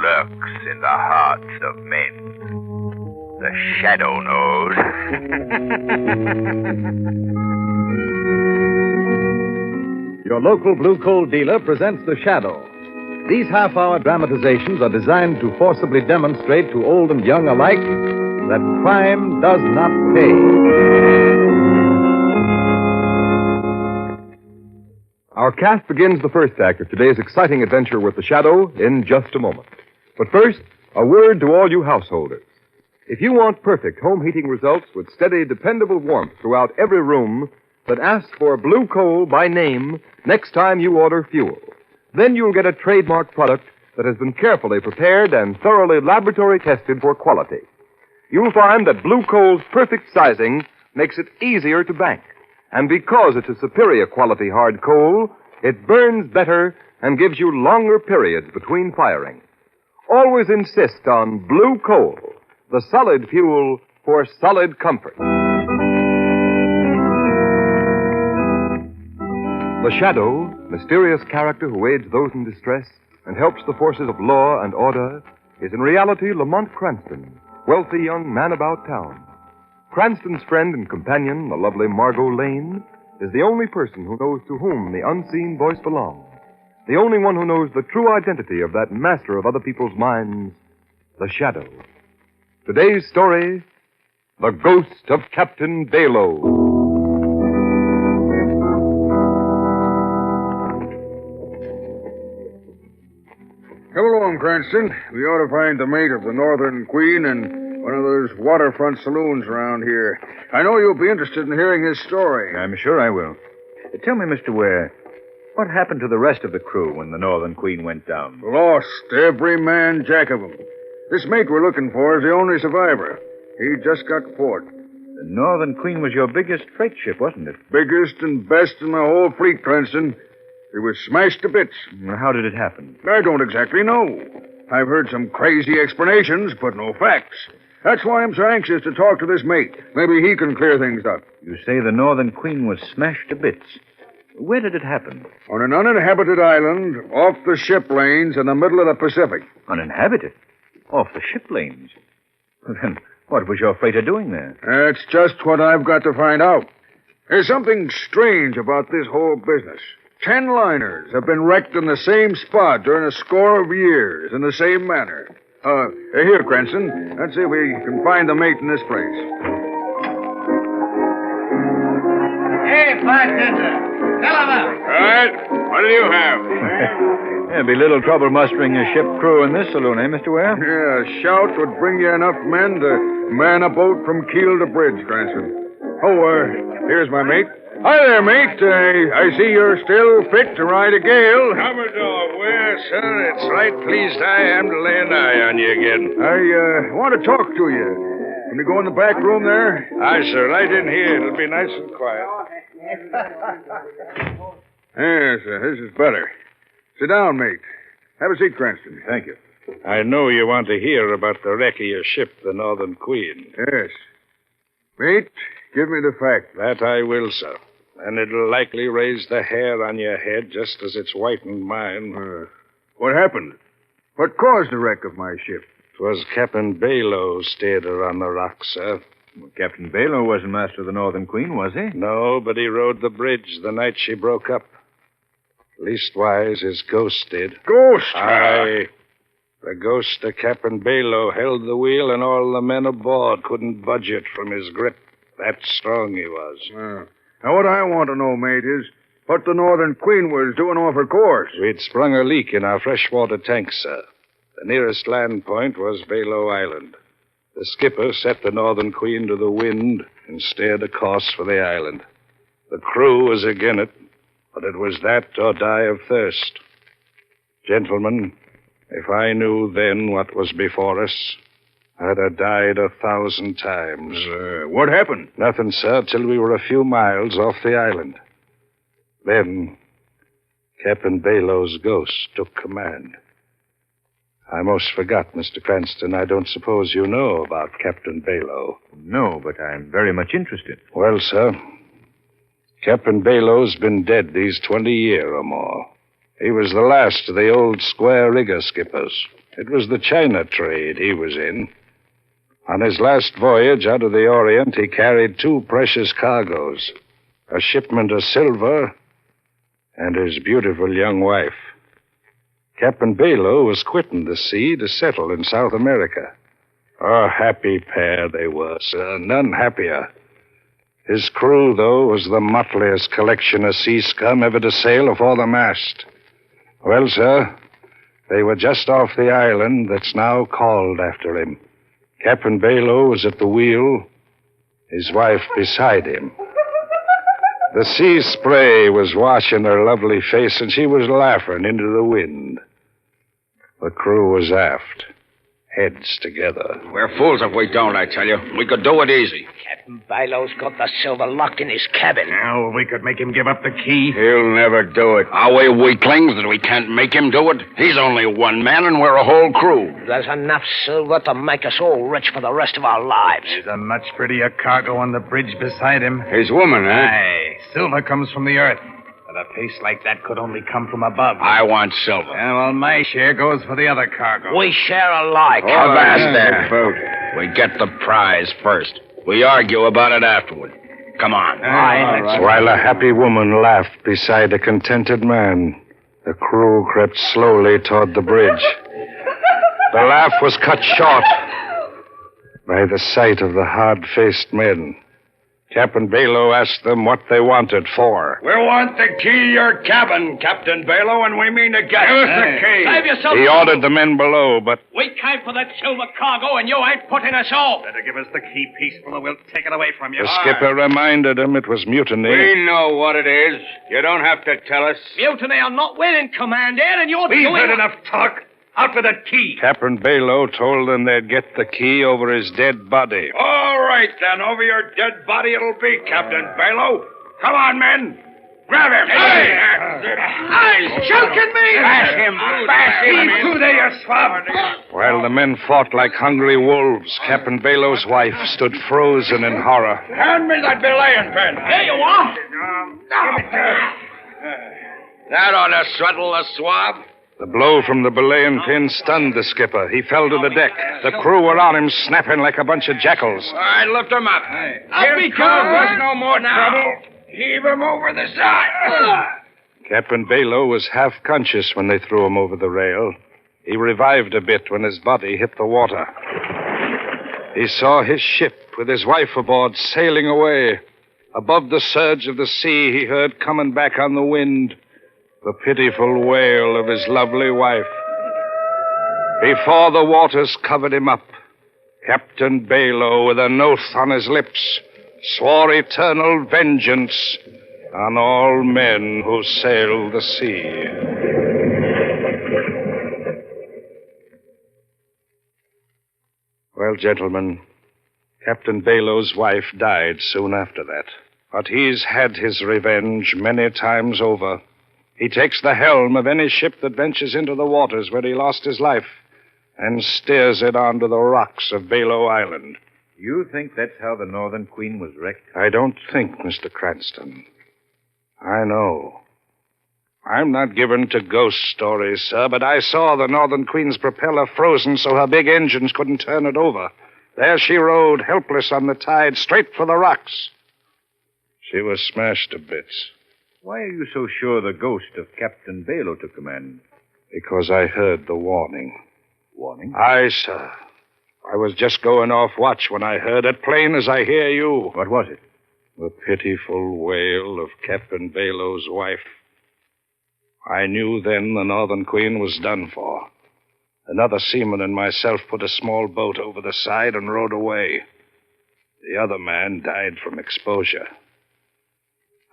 lurks in the hearts of men. The shadow knows. Your local blue coal dealer presents The Shadow. These half-hour dramatizations are designed to forcibly demonstrate to old and young alike that crime does not pay. Our cast begins the first act of today's exciting adventure with The Shadow in just a moment. But first, a word to all you householders. If you want perfect home heating results with steady, dependable warmth throughout every room, then ask for Blue Coal by name next time you order fuel. Then you'll get a trademark product that has been carefully prepared and thoroughly laboratory tested for quality. You'll find that Blue Coal's perfect sizing makes it easier to bank. And because it's a superior quality hard coal, it burns better and gives you longer periods between firing. Always insist on Blue Coal, the solid fuel for solid comfort. The Shadow, mysterious character who aids those in distress and helps the forces of law and order, is in reality Lamont Cranston, wealthy young man about town. Cranston's friend and companion, the lovely Margot Lane, is the only person who knows to whom the unseen voice belongs. The only one who knows the true identity of that master of other people's minds, the Shadow. Today's story, The Ghost of Captain Bayloe. Come along, Cranston. We ought to find the mate of the Northern Queen and one of those waterfront saloons around here. I know you'll be interested in hearing his story. I'm sure I will. Tell me, Mr. Ware, what happened to the rest of the crew when the Northern Queen went down? Lost, every man jack of them. This mate we're looking for is the only survivor. He just got port. The Northern Queen was your biggest freight ship, wasn't it? Biggest and best in the whole fleet, Cranston. It was smashed to bits. How did it happen? I don't exactly know. I've heard some crazy explanations, but no facts. That's why I'm so anxious to talk to this mate. Maybe he can clear things up. You say the Northern Queen was smashed to bits. Where did it happen? On an uninhabited island off the ship lanes in the middle of the Pacific. Uninhabited? Off the ship lanes? Then what was your freighter doing there? That's just what I've got to find out. There's something strange about this whole business. 10 liners have been wrecked in the same spot during a score of years in the same manner. Here, Cranston. Let's see if we can find the mate in this place. Hey, bartender. Fill him up. All right. What do you have? There'd be little trouble mustering a ship crew in this saloon, eh, Mr. Ware? Yeah, a shout would bring you enough men to man a boat from keel to bridge, Cranston. Here's my mate. Hi there, mate. I see you're still fit to ride a gale. Commodore Ware, sir. It's right pleased I am to lay an eye on you again. I want to talk to you. Can we go in the back room there? Aye, sir. Right in here. It'll be nice and quiet. Yes, this is better. Sit down, mate. Have a seat, Cranston. Thank you. I know you want to hear about the wreck of your ship, the Northern Queen. Yes. Mate, give me the fact. That I will, sir. And it'll likely raise the hair on your head just as it's whitened mine. What happened? What caused the wreck of my ship? 'Twas Captain Bayloe stayed her on the rock, sir. Well, Captain Bayloe wasn't master of the Northern Queen, was he? No, but he rode the bridge the night she broke up. Leastwise, his ghost did. Ghost? Aye. The ghost of Captain Bayloe held the wheel, and all the men aboard couldn't budge it from his grip. That strong he was. Now, what I want to know, mate, is what the Northern Queen was doing off her course. We'd sprung a leak in our freshwater tank, sir. The nearest land point was Bayloe Island. The skipper set the Northern Queen to the wind and steered a course for the island. The crew was agin it, but it was that or die of thirst. Gentlemen, if I knew then what was before us, I'd have died 1,000 times. What happened? Nothing, sir, till we were a few miles off the island. Then, Captain Bayloe's ghost took command. I most forgot, Mr. Cranston. I don't suppose you know about Captain Bayloe. No, but I'm very much interested. Well, sir, Captain Bayloe's been dead these 20 years or more. He was the last of the old square rigger skippers. It was the China trade he was in. On his last voyage out of the Orient, he carried 2 precious cargoes, a shipment of silver and his beautiful young wife. Captain Bayloe was quitting the sea to settle in South America. A happy pair they were, sir, none happier. His crew, though, was the motliest collection of sea scum ever to sail afore the mast. Well, sir, they were just off the island that's now called after him. Captain Bayloe was at the wheel, his wife beside him. The sea spray was washing her lovely face, and she was laughing into the wind. The crew was aft, heads together. We're fools if we don't, I tell you. We could do it easy. Captain Bayloe's got the silver locked in his cabin. Well, we could make him give up the key. He'll never do it. Are we weaklings that we can't make him do it? He's only one man, and we're a whole crew. There's enough silver to make us all rich for the rest of our lives. There's a much prettier cargo on the bridge beside him. His woman, eh? Aye, silver comes from the earth. But a pace like that could only come from above. I want silver. Yeah, well, my share goes for the other cargo. We share alike. Avast there. We get the prize first. We argue about it afterward. Come on. While a happy woman laughed beside a contented man, the crew crept slowly toward the bridge. The laugh was cut short by the sight of the hard-faced men. Captain Bayloe asked them what they wanted for. We want the key to your cabin, Captain Bayloe, and we mean to get it. Give us the key. Save yourself. He ordered the men below, but We came for that silver cargo, and you ain't putting us off. Better give us the key peaceful, or we'll take it away from you. the skipper reminded him it was mutiny. We know what it is. You don't have to tell us. Mutiny are not winning, Commander, and you're We've doing... heard enough talk. Out with that key. Captain Bayloe told them they'd get the key over his dead body. All right, then. Over your dead body it'll be, Captain Bayloe. Come on, men. Grab him. Hey, He's choking me! Bash him. Bash him. Through there, you swab. While the men fought like hungry wolves, Captain Bayloe's wife stood frozen in horror. Hand me that belaying pin. There you are. That ought to settle the swab. The blow from the belaying pin stunned the skipper. He fell to the deck. The crew were on him, snapping like a bunch of jackals. All right, lift him up. Up he Give goes. us no more trouble. Heave him over the side. Captain Bayloe was half conscious when they threw him over the rail. He revived a bit when his body hit the water. He saw his ship with his wife aboard sailing away. Above the surge of the sea, he heard coming back on the wind the pitiful wail of his lovely wife. Before the waters covered him up, Captain Bayloe, with an oath on his lips, swore eternal vengeance on all men who sail the sea. Well, gentlemen, Captain Bayloe's wife died soon after that. But he's had his revenge many times over. He takes the helm of any ship that ventures into the waters where he lost his life and steers it onto the rocks of Bayloe Island. You think that's how the Northern Queen was wrecked? I don't think, Mr. Cranston. I know. I'm not given to ghost stories, sir, but I saw the Northern Queen's propeller frozen so her big engines couldn't turn it over. There she rode, helpless on the tide, straight for the rocks. She was smashed to bits. Why are you so sure the ghost of Captain Bayloe took command? Because I heard the warning. Warning? Aye, sir. I was just going off watch when I heard it, plain as I hear you. What was it? The pitiful wail of Captain Bayloe's wife. I knew then the Northern Queen was done for. Another seaman and myself put a small boat over the side and rowed away. The other man died from exposure.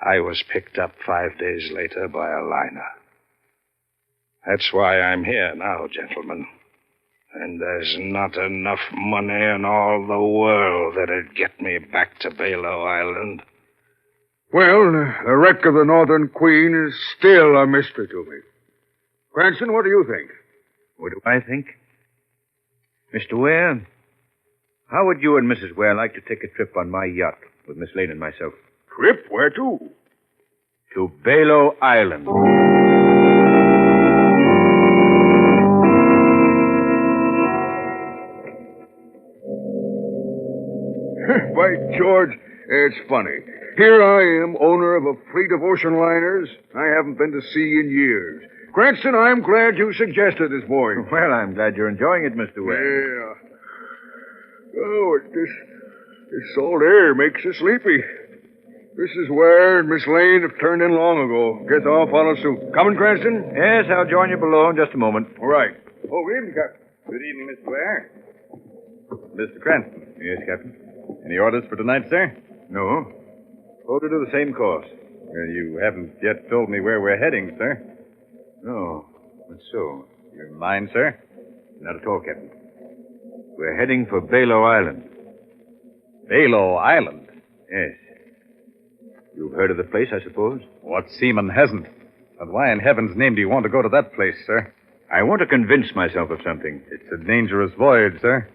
I was picked up 5 days later by a liner. That's why I'm here now, gentlemen. And there's not enough money in all the world that'd get me back to Bayloe Island. Well, the wreck of the Northern Queen is still a mystery to me. Cranston, what do you think? What do I think? Mr. Ware, how would you and Mrs. Ware like to take a trip on my yacht with Miss Lane and myself? Trip? Where to? To Bayloe Island. By George, it's funny. Here I am, owner of a fleet of ocean liners I haven't been to sea in years. Cranston, I'm glad you suggested this voyage. Well, I'm glad you're enjoying it, Mr. Ware. Yeah. Oh, this salt air makes you sleepy. Mrs. Ware and Miss Lane have turned in long ago. Guess I'll follow suit. Coming, Cranston? Yes, I'll join you below in just a moment. All right. Oh, good evening, Captain. Good evening, Mr. Ware. Mr. Cranston. Yes, Captain. Any orders for tonight, sir? No. Order to the same course. Well, you haven't yet told me where we're heading, sir. No. That's so. You mind, sir? Not at all, Captain. We're heading for Bayloe Island. Bayloe Island? Yes. You've heard of the place, I suppose? What seaman hasn't? And why in heaven's name do you want to go to that place, sir? I want to convince myself of something. It's a dangerous voyage, sir.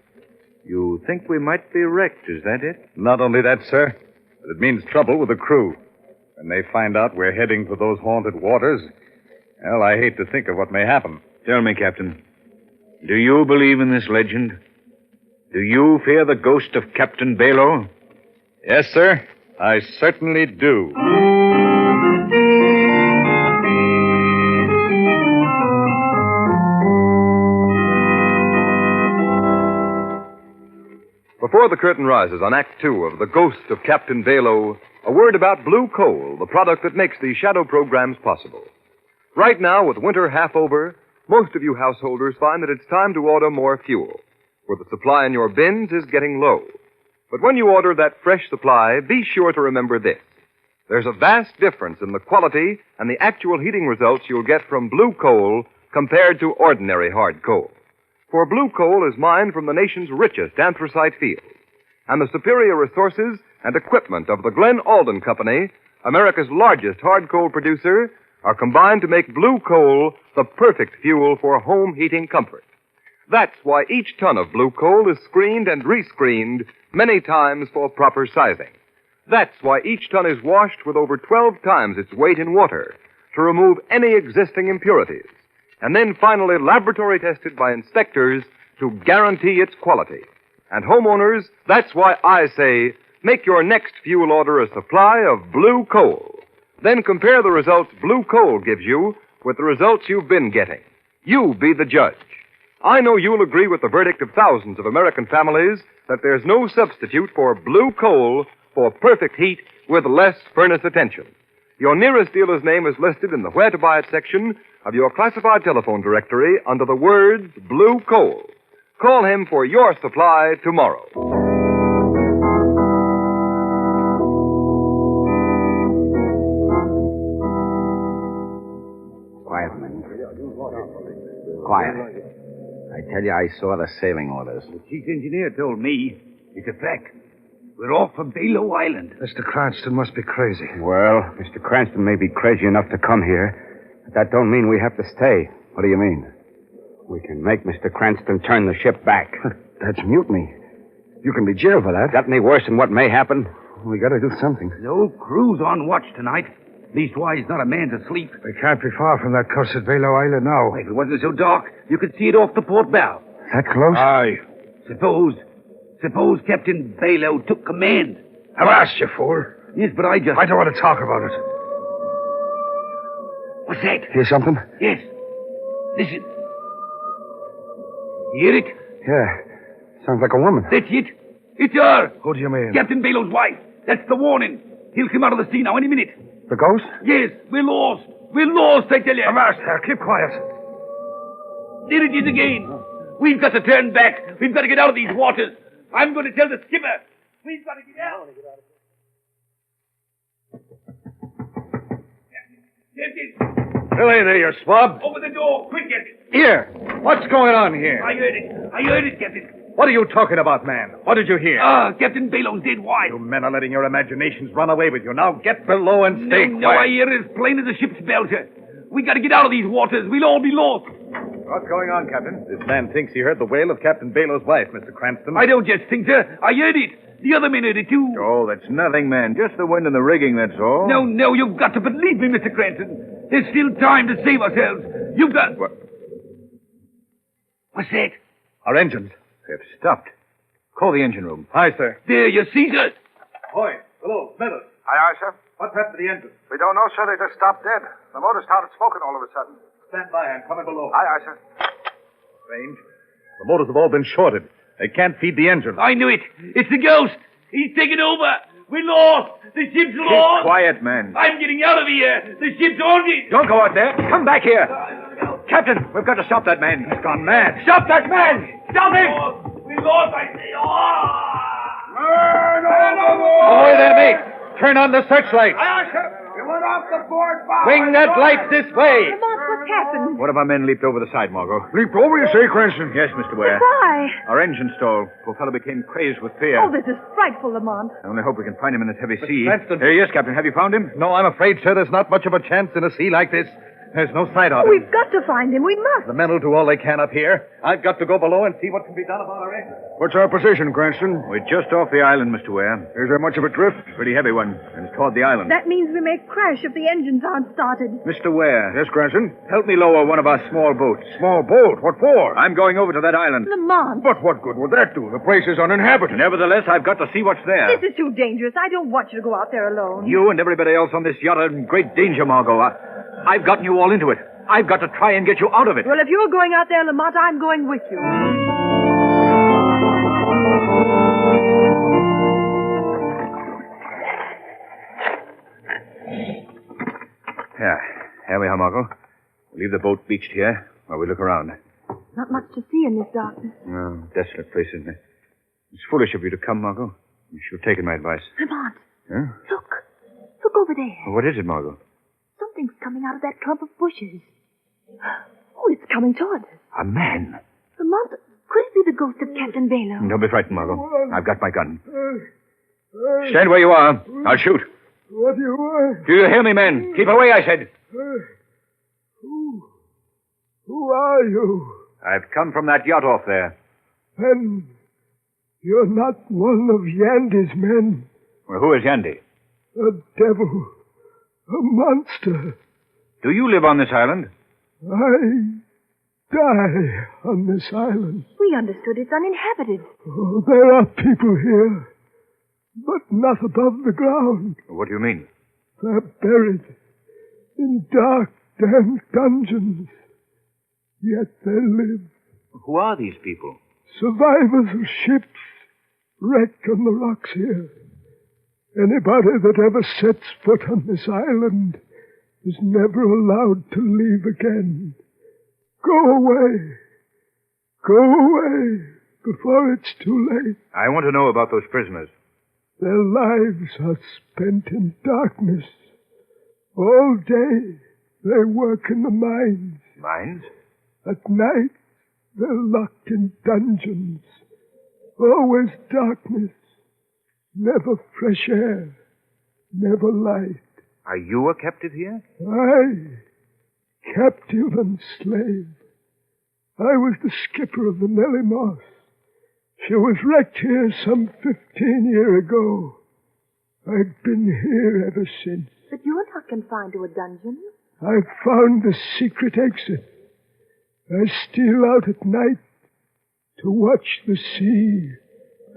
You think we might be wrecked, is that it? Not only that, sir, but it means trouble with the crew. When they find out we're heading for those haunted waters, well, I hate to think of what may happen. Tell me, Captain, do you believe in this legend? Do you fear the ghost of Captain Bayloe? Yes, sir, I certainly do. Before the curtain rises on Act Two of The Ghost of Captain Bayloe, a word about blue coal, the product that makes these shadow programs possible. Right now, with winter half over, most of you householders find that it's time to order more fuel, for the supply in your bins is getting low. But when you order that fresh supply, be sure to remember this. There's a vast difference in the quality and the actual heating results you'll get from blue coal compared to ordinary hard coal. For blue coal is mined from the nation's richest anthracite fields, and the superior resources and equipment of the Glen Alden Company, America's largest hard coal producer, are combined to make blue coal the perfect fuel for home heating comfort. That's why each ton of blue coal is screened and rescreened many times for proper sizing. That's why each ton is washed with over 12 times its weight in water to remove any existing impurities, and then finally laboratory tested by inspectors to guarantee its quality. And homeowners, that's why I say, make your next fuel order a supply of blue coal. Then compare the results blue coal gives you with the results you've been getting. You be the judge. I know you'll agree with the verdict of thousands of American families that there's no substitute for blue coal for perfect heat with less furnace attention. Your nearest dealer's name is listed in the Where to Buy It section of your classified telephone directory under the words Blue Coal. Call him for your supply tomorrow. Quiet, men. Quiet. I tell you, I saw the sailing orders. The chief engineer told me. It's a fact. We're off for Bayloe Island. Mr. Cranston must be crazy. Well, Mr. Cranston may be crazy enough to come here, but that don't mean we have to stay. What do you mean? We can make Mr. Cranston turn the ship back. That's mutiny. You can be jailed for that. Got any worse than what may happen? We gotta do something. The whole crew's on watch tonight. Leastwise, not a man's asleep. We can't be far from that cursed Bayloe Island now. If it wasn't so dark, you could see it off the port bow. That close? Aye. Suppose Captain Bayloe took command. I've asked you, fool. Yes, but I don't want to talk about it. What's that? Hear something? Yes. Listen. Hear it? Yeah. Sounds like a woman. That's it. It's her. Who do you mean? Captain Bayloe's wife. That's the warning. He'll come out of the sea now any minute. The ghost? Yes, we're lost. We're lost, I tell you. Avast there. Keep quiet. There it is again. We've got to turn back. We've got to get out of these waters. I'm going to tell the skipper. We've got to get out. Captain. Billy, there, you swab. Open the door. Quick, Captain. Here. What's going on here? I heard it, Captain. What are you talking about, man? What did you hear? Captain Bayloe's dead. Why? You men are letting your imaginations run away with you. Now get below and stay No, I quiet. hear it as plain as a ship's bell, sir. We got to get out of these waters. We'll all be lost. What's going on, Captain? This man thinks he heard the wail of Captain Bayloe's wife, Mr. Cranston. I don't just think, sir. I heard it. The other men heard it, too. Oh, that's nothing, man. Just the wind in the rigging, that's all. No, you've got to believe me, Mr. Cranston. There's still time to save ourselves. You've got... What? What's that? Our engines. They've stopped. Call the engine room. Aye, sir. There, you see, sir? Ahoy. Hello, Smithers. Aye, sir. What's happened to the engine? We don't know, sir. They just stopped dead. The motor started smoking all of a sudden. Stand by. I'm coming below. Aye, sir. Strange. The motors have all been shorted. They can't feed the engine. I knew it. It's the ghost. He's taken over. We lost. The ship's lost. Quiet, man. I'm getting out of here. The ship's haunted. Don't go out there. Come back here. Captain, we've got to stop that man. He's gone mad. Stop that man! Stop him! We lost, I say. Ahoy there, mate. Turn on the searchlight. You went off the board, Bob. Swing that light this way. Lamont, what's happened? One of our men leaped over the side, Margot. Leaped over, you say, Cranston? Yes, Mr. Ware. Why? Our engine stalled. Poor fellow became crazed with fear. Oh, this is frightful, Lamont. I only hope we can find him in this heavy sea. Cranston. Yes, Captain. Have you found him? No, I'm afraid, sir, there's not much of a chance in a sea like this. There's no sight of him. We've got to find him. We must. The men will do all they can up here. I've got to go below and see what can be done about our engine. What's our position, Cranston? We're just off the island, Mr. Ware. Is there much of a drift? Pretty heavy one, and it's toward the island. That means we may crash if the engines aren't started. Mr. Ware. Yes, Cranston? Help me lower one of our small boats. Small boat? What for? I'm going over to that island. Lamont. But what good would that do? The place is uninhabited. Nevertheless, I've got to see what's there. This is too dangerous. I don't want you to go out there alone. You and everybody else on this yacht are in great danger, Margot. I've gotten you all into it. I've got to try and get you out of it. Well, if you're going out there, Lamont, I'm going with you. Here we are, Margot. We'll leave the boat beached here while we look around. Not much to see in this darkness. Oh, desolate place, isn't it? It's foolish of you to come, Margot. You should have taken my advice. Lamont, Huh? look. Look over there. Well, what is it, Margot? Something's coming out of that clump of bushes. Oh, it's coming toward us. A man. Lamont, could it be the ghost of Captain Bayloe? Don't be frightened, Margot. I've got my gun. Stand where you are. I'll shoot. What do you want? Do you hear me, men? Keep away, I said. Who are you? I've come from that yacht off there. And you're not one of Yandy's men. Well, who is Yandy? A devil. A monster. Do you live on this island? I die on this island. We understood it's uninhabited. Oh, there are people here, but not above the ground. What do you mean? They're buried in dark, damp dungeons. Yet they live. Who are these people? Survivors of ships wrecked on the rocks here. Anybody that ever sets foot on this island is never allowed to leave again. Go away. Go away before it's too late. I want to know about those prisoners. Their lives are spent in darkness. All day they work in the mines. Mines? At night they're locked in dungeons. Always darkness. Never fresh air. Never light. Are you a captive here? I, captive and slave. I was the skipper of the Nellie Moss. She was wrecked here some 15 years ago. I've been here ever since. But you're not confined to a dungeon. I've found the secret exit. I steal out at night to watch the sea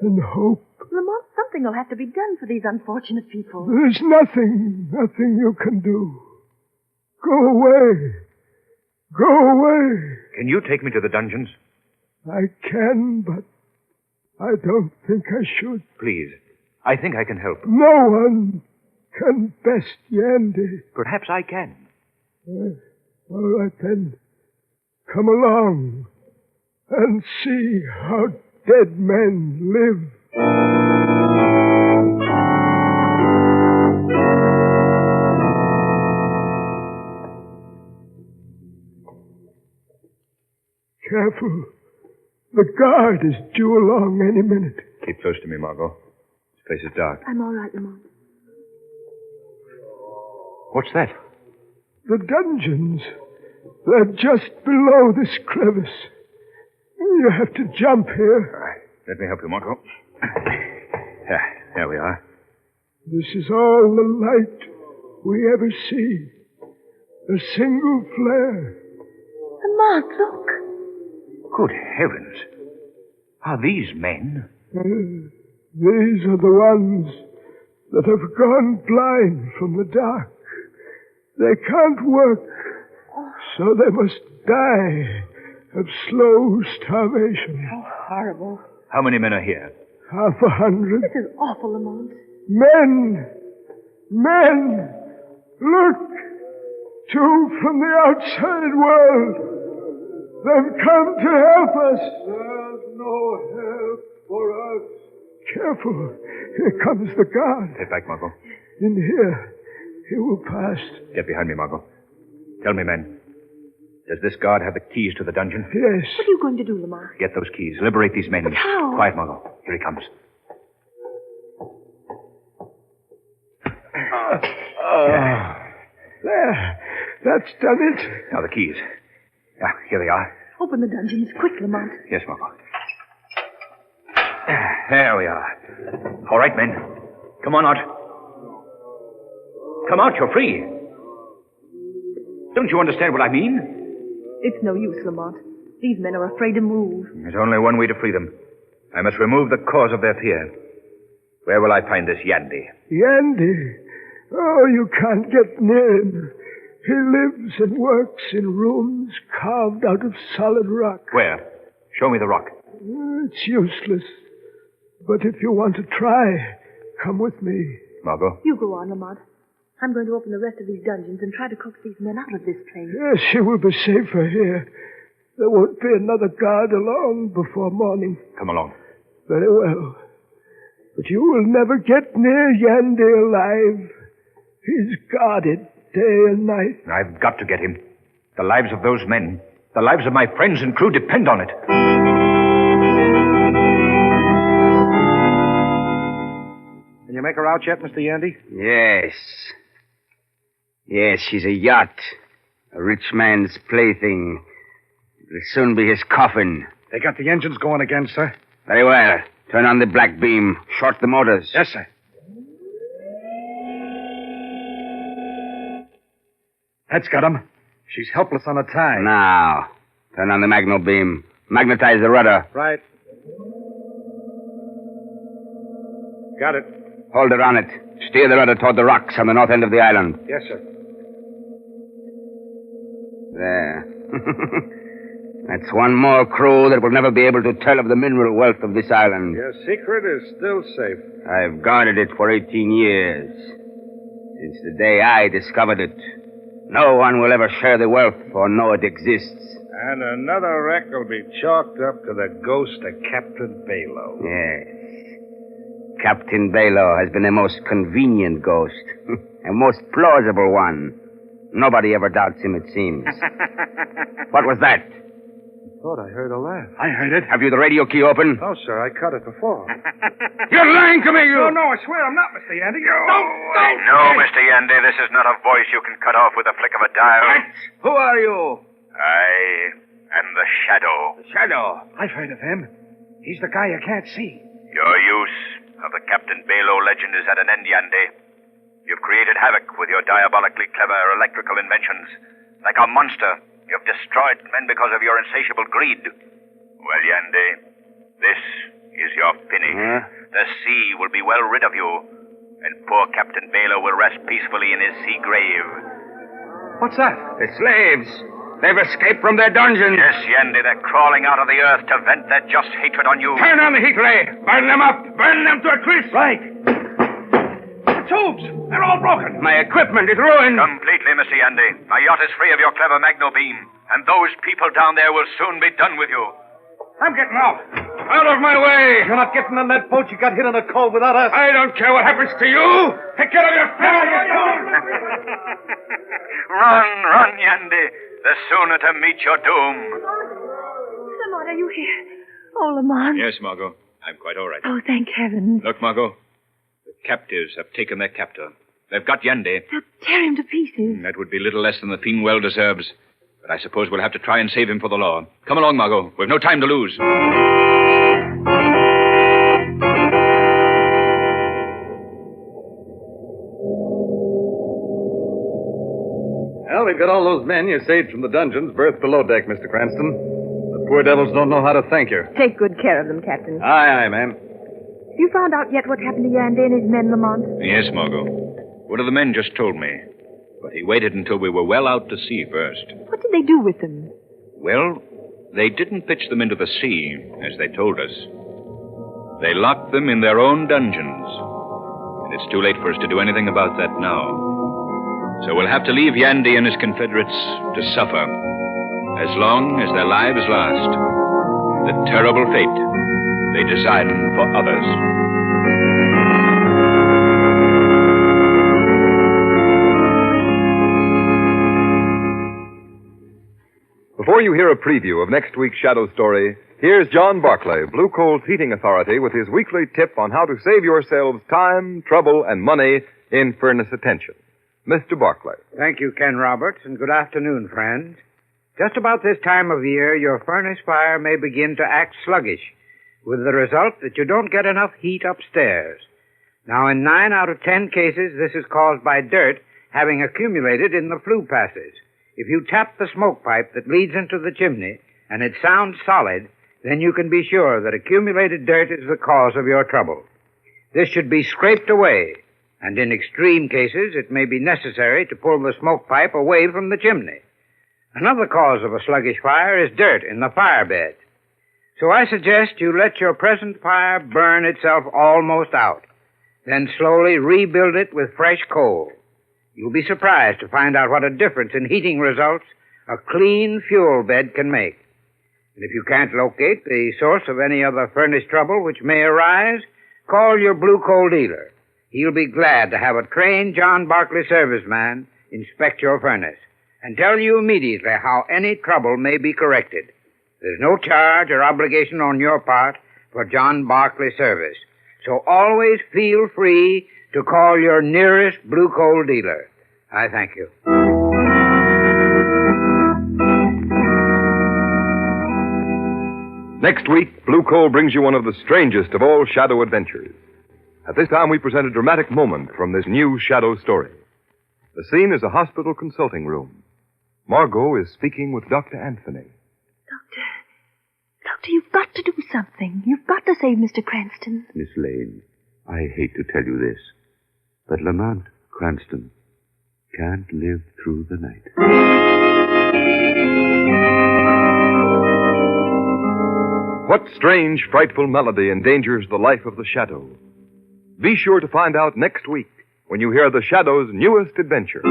and hope. Lamont, something will have to be done for these unfortunate people. There's nothing you can do. Go away. Go away. Can you take me to the dungeons? I can, but I don't think I should. Please. I think I can help. No one can best Yandy. Perhaps I can. All right, then. Come along and see how dead men live. Careful. The guard is due along any minute. Keep close to me, Margot. This place is dark. I'm all right, Lamont. What's that? The dungeons. They're just below this crevice. You have to jump here. All right. Let me help you, Margot. There we are. This is all the light we ever see. A single flare. Lamont, look. Good heavens. Are these men? These are the ones that have gone blind from the dark. They can't work, so they must die of slow starvation. How horrible. How many men are here? 100. This is awful, Lamont. Men! Men! Look! 2 from the outside world. They've come to help us. There's no help for us. Careful. Here comes the guard. Get back, Margot. In here. He will pass. Get behind me, Margot. Tell me, men. Does this guard have the keys to the dungeon? Yes. What are you going to do, Lamont? Get those keys. Liberate these men. But how? Quiet, Margot. Here he comes. There. That's done it. Now the keys. Yeah, here they are. Open the dungeons quick, Lamont. Yes, Margot. There we are. All right, men. Come on out. Come out, you're free. Don't you understand what I mean? It's no use, Lamont. These men are afraid to move. There's only one way to free them. I must remove the cause of their fear. Where will I find this Yandy? Yandy? Oh, you can't get near him. He lives and works in rooms carved out of solid rock. Where? Show me the rock. It's useless. But if you want to try, come with me. Margot? You go on, Lamont. I'm going to open the rest of these dungeons and try to coax these men out of this place. Yes, you will be safer here. There won't be another guard along before morning. Come along. Very well. But you will never get near Yandy alive. He's guarded day and night. I've got to get him. The lives of those men, the lives of my friends and crew depend on it. Can you make her out yet, Mr. Yandy? Yes. Yes, she's a yacht. A rich man's plaything. It'll soon be his coffin. They got the engines going again, sir. Very well. Turn on the black beam. Short the motors. Yes, sir. That's got him. She's helpless on a tie. Now, turn on the magno beam. Magnetize the rudder. Right. Got it. Hold her on it. Steer the rudder toward the rocks on the north end of the island. Yes, sir. There. That's one more crew that will never be able to tell of the mineral wealth of this island. Your secret is still safe. I've guarded it for 18 years. Since the day I discovered it. No one will ever share the wealth or know it exists. And another wreck will be chalked up to the ghost of Captain Bayloe. Yes. Captain Bayloe has been a most convenient ghost. A most plausible one. Nobody ever doubts him, it seems. What was that? I thought I heard a laugh. I heard it. Have you the radio key open? No, sir. I cut it before. You're lying to me, you... No, I swear I'm not, Mr. Yandy. No, Mr. Yandy, this is not a voice you can cut off with a flick of a dial. Who are you? I am the Shadow. Shadow. I've heard of him. He's the guy you can't see. Your use of the Captain Bayloe legend is at an end, Yandy. You've created havoc with your diabolically clever electrical inventions. Like a monster, you've destroyed men because of your insatiable greed. Well, Yandy, this is your finish. The sea will be well rid of you, and poor Captain Bayloe will rest peacefully in his sea grave. What's that? The slaves. They've escaped from their dungeons. Yes, Yandy, they're crawling out of the earth to vent their just hatred on you. Turn on the heat ray. Burn them up. Burn them to a crisp. Right. The tubes. They're all broken. My equipment is ruined. Completely, Mr. Yandy. My yacht is free of your clever magno beam, and those people down there will soon be done with you. I'm getting out. Out of my way. You're not getting on that boat. You got hit in the cove without us. I don't care what happens to you. Take care of your family, you fool. Run, Yandy. The sooner to meet your doom. Lamont, are you here? Oh, Lamont. Yes, Margot. I'm quite all right. Oh, thank heaven. Look, Margot. The captives have taken their captor. They've got Yandy. They'll tear him to pieces. That would be little less than the thing well deserves. But I suppose we'll have to try and save him for the law. Come along, Margot. We've no time to lose. Well, we've got all those men you saved from the dungeons berthed below deck, Mr. Cranston. The poor devils don't know how to thank you. Take good care of them, Captain. Aye, ma'am. You found out yet what happened to Yandy and his men, Lamont? Yes, Margot. One of the men just told me. But he waited until we were well out to sea first. What did they do with them? Well, they didn't pitch them into the sea, as they told us. They locked them in their own dungeons. And it's too late for us to do anything about that now. So we'll have to leave Yandy and his Confederates to suffer, as long as their lives last, the terrible fate they design for others. Before you hear a preview of next week's Shadow Story, here's John Barclay, Blue Coal's heating authority, with his weekly tip on how to save yourselves time, trouble, and money in furnace attention. Mr. Barclay. Thank you, Ken Roberts, and good afternoon, friends. Just about this time of year, your furnace fire may begin to act sluggish, with the result that you don't get enough heat upstairs. Now, in 9 out of 10 cases, this is caused by dirt having accumulated in the flue passes. If you tap the smoke pipe that leads into the chimney, and it sounds solid, then you can be sure that accumulated dirt is the cause of your trouble. This should be scraped away, and in extreme cases, it may be necessary to pull the smoke pipe away from the chimney. Another cause of a sluggish fire is dirt in the fire bed. So I suggest you let your present fire burn itself almost out, then slowly rebuild it with fresh coal. You'll be surprised to find out what a difference in heating results a clean fuel bed can make. And if you can't locate the source of any other furnace trouble which may arise, call your blue coal dealer. He'll be glad to have a trained John Barclay serviceman inspect your furnace and tell you immediately how any trouble may be corrected. There's no charge or obligation on your part for John Barclay service. So always feel free to call your nearest blue coal dealer. I thank you. Next week, Blue Coal brings you one of the strangest of all shadow adventures. At this time, we present a dramatic moment from this new shadow story. The scene is a hospital consulting room. Margot is speaking with Dr. Anthony. Doctor, you've got to do something. You've got to save Mr. Cranston. Miss Lane, I hate to tell you this, but Lamont Cranston can't live through the night. What strange, frightful melody endangers the life of the Shadow? Be sure to find out next week when you hear the Shadow's newest adventure.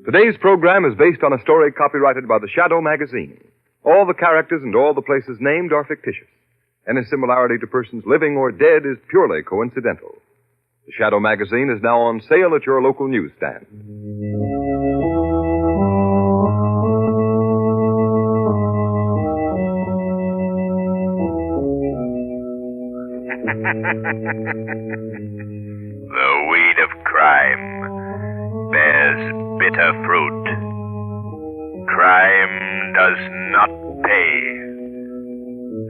Today's program is based on a story copyrighted by the Shadow magazine. All the characters and all the places named are fictitious. Any similarity to persons living or dead is purely coincidental. The Shadow magazine is now on sale at your local newsstand. The weed of crime bears bitter fruit. Crime does not pay.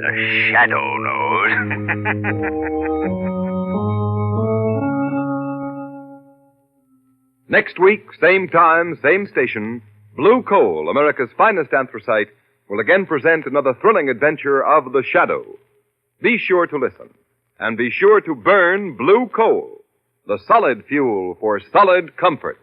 The Shadow knows. Next week, same time, same station, Blue Coal, America's finest anthracite, will again present another thrilling adventure of the Shadow. Be sure to listen, and be sure to burn Blue Coal, the solid fuel for solid comfort.